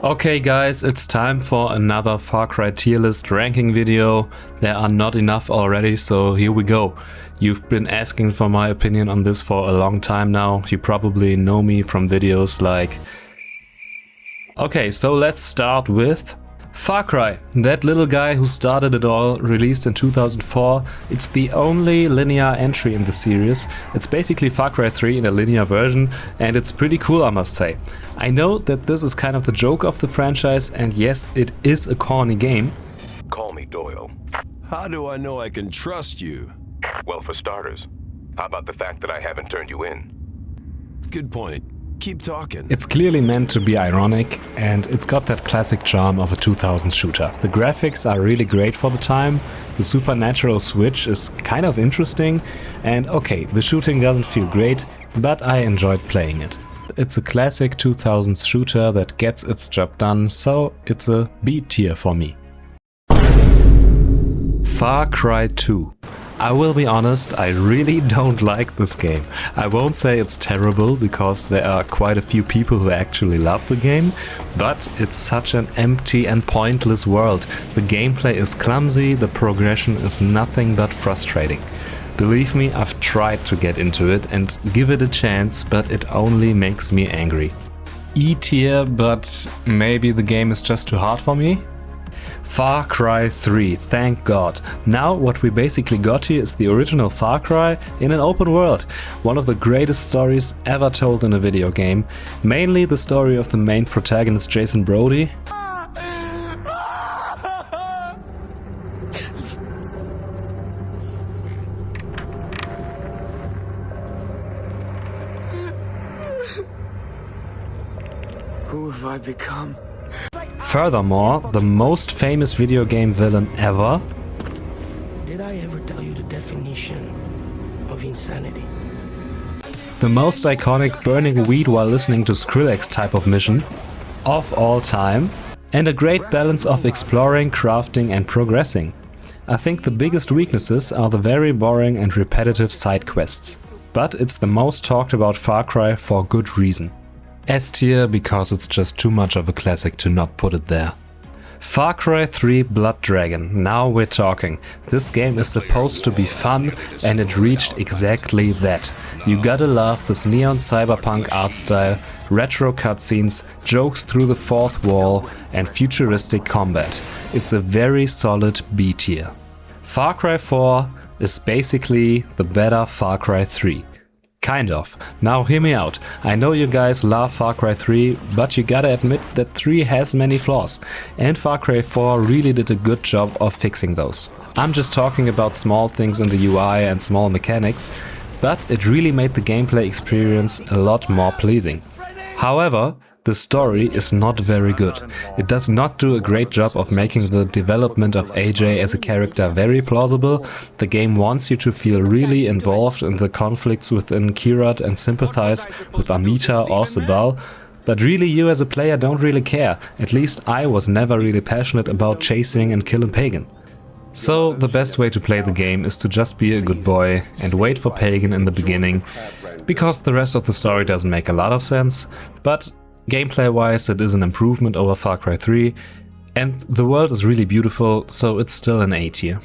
Okay guys, it's time for another Far Cry tier list ranking video. There are not enough already, so here we go. You've been asking for my opinion on this for a long time now. You probably know me from videos like... Okay, so let's start with Far Cry, that little guy who started it all, released in 2004. It's the only linear entry in the series. It's basically Far Cry 3 in a linear version, and it's pretty cool, I must say. I know that this is kind of the joke of the franchise, and yes, it is a corny game. Call me Doyle. How do I know I can trust you? Well, for starters, how about the fact that I haven't turned you in? Good point. Keep talking. It's clearly meant to be ironic, and it's got that classic charm of a 2000 shooter. The graphics are really great for the time, the supernatural switch is kind of interesting, and okay, the shooting doesn't feel great, but I enjoyed playing it. It's a classic 2000s shooter that gets its job done, so it's a B tier for me. Far Cry 2. I will be honest, I really don't like this game. I won't say it's terrible, because there are quite a few people who actually love the game, but it's such an empty and pointless world. The gameplay is clumsy, the progression is nothing but frustrating. Believe me, I've tried to get into it and give it a chance, but it only makes me angry. E tier, but maybe the game is just too hard for me? Far Cry 3, thank God. Now what we basically got here is the original Far Cry in an open world. One of the greatest stories ever told in a video game. Mainly the story of the main protagonist Jason Brody. Who have I become? Furthermore, the most famous video game villain ever. Did I ever tell you the definition of insanity? The most iconic burning weed while listening to Skrillex type of mission of all time. And a great balance of exploring, crafting and progressing. I think the biggest weaknesses are the very boring and repetitive side quests. But it's the most talked about Far Cry for good reason. S tier, because it's just too much of a classic to not put it there. Far Cry 3 Blood Dragon, now we're talking. This game is supposed to be fun, and it reached exactly that. You gotta love this neon cyberpunk art style, retro cutscenes, jokes through the fourth wall and futuristic combat. It's a very solid B tier. Far Cry 4 is basically the better Far Cry 3. Kind of. Now hear me out. I know you guys love Far Cry 3, but you gotta admit that 3 has many flaws. And Far Cry 4 really did a good job of fixing those. I'm just talking about small things in the UI and small mechanics, but it really made the gameplay experience a lot more pleasing. However, the story is not very good. It does not do a great job of making the development of AJ as a character very plausible. The game wants you to feel really involved in the conflicts within Kyrat and sympathize with Amita or Sabal. But really you as a player don't really care. At least I was never really passionate about chasing and killing Pagan. So the best way to play the game is to just be a good boy and wait for Pagan in the beginning, because the rest of the story doesn't make a lot of sense, but gameplay-wise it is an improvement over Far Cry 3, and the world is really beautiful, so it's still an A tier.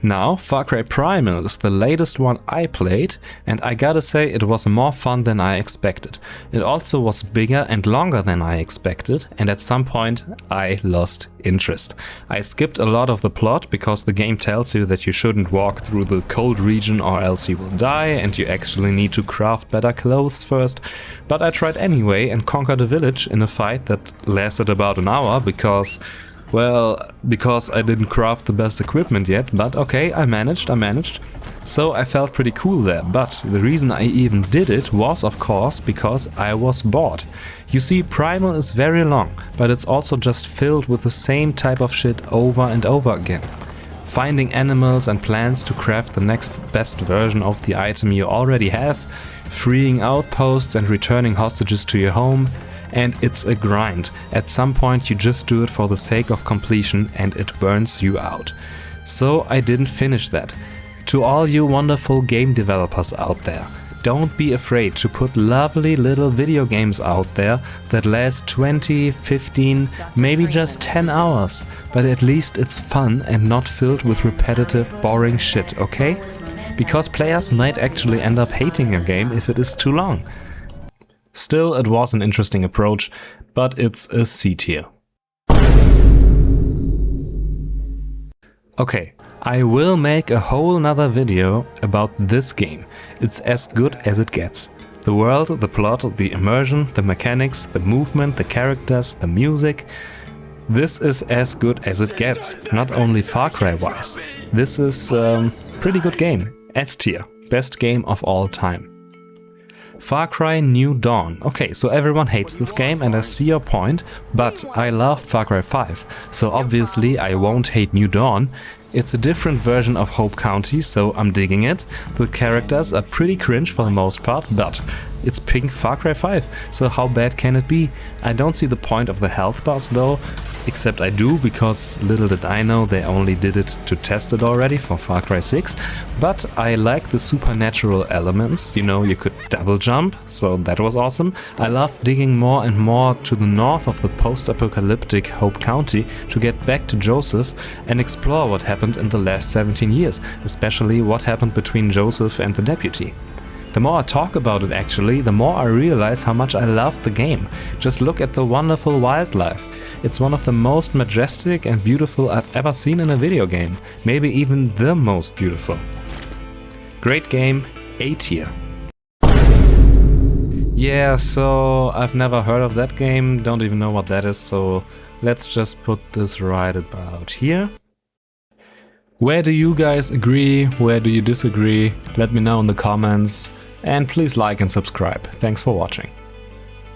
Now, Far Cry Primal is the latest one I played, and I gotta say it was more fun than I expected. It also was bigger and longer than I expected, and at some point I lost interest. I skipped a lot of the plot because the game tells you that you shouldn't walk through the cold region or else you will die, and you actually need to craft better clothes first. But I tried anyway and conquered a village in a fight that lasted about an hour because I didn't craft the best equipment yet, but okay, I managed. So I felt pretty cool there, but the reason I even did it was of course because I was bored. You see, Primal is very long, but it's also just filled with the same type of shit over and over again. Finding animals and plants to craft the next best version of the item you already have, freeing outposts and returning hostages to your home. And it's a grind. At some point you just do it for the sake of completion and it burns you out. So I didn't finish that. To all you wonderful game developers out there, don't be afraid to put lovely little video games out there that last 20, 15, maybe just 10 hours, but at least it's fun and not filled with repetitive, boring shit, okay? Because players might actually end up hating a game if it is too long. Still, it was an interesting approach, but it's a C tier. Okay, I will make a whole nother video about this game. It's as good as it gets. The world, the plot, the immersion, the mechanics, the movement, the characters, the music. This is as good as it gets, not only Far Cry wise. This is pretty good game. S tier, best game of all time. Far Cry New Dawn. Okay, so everyone hates this game and I see your point, but I loved Far Cry 5, so obviously I won't hate New Dawn. It's a different version of Hope County, so I'm digging it. The characters are pretty cringe for the most part, but it's pink Far Cry 5, so how bad can it be? I don't see the point of the health bars though, except I do, because little did I know they only did it to test it already for Far Cry 6. But I like the supernatural elements, you know, you could double jump, so that was awesome. I loved digging more and more to the north of the post-apocalyptic Hope County to get back to Joseph and explore what happened in the last 17 years, especially what happened between Joseph and the deputy. The more I talk about it actually, the more I realize how much I loved the game. Just look at the wonderful wildlife. It's one of the most majestic and beautiful I've ever seen in a video game. Maybe even the most beautiful. Great game, A tier. Yeah, so I've never heard of that game, don't even know what that is, so let's just put this right about here. Where do you guys agree? Where do you disagree? Let me know in the comments. And please like and subscribe. Thanks for watching.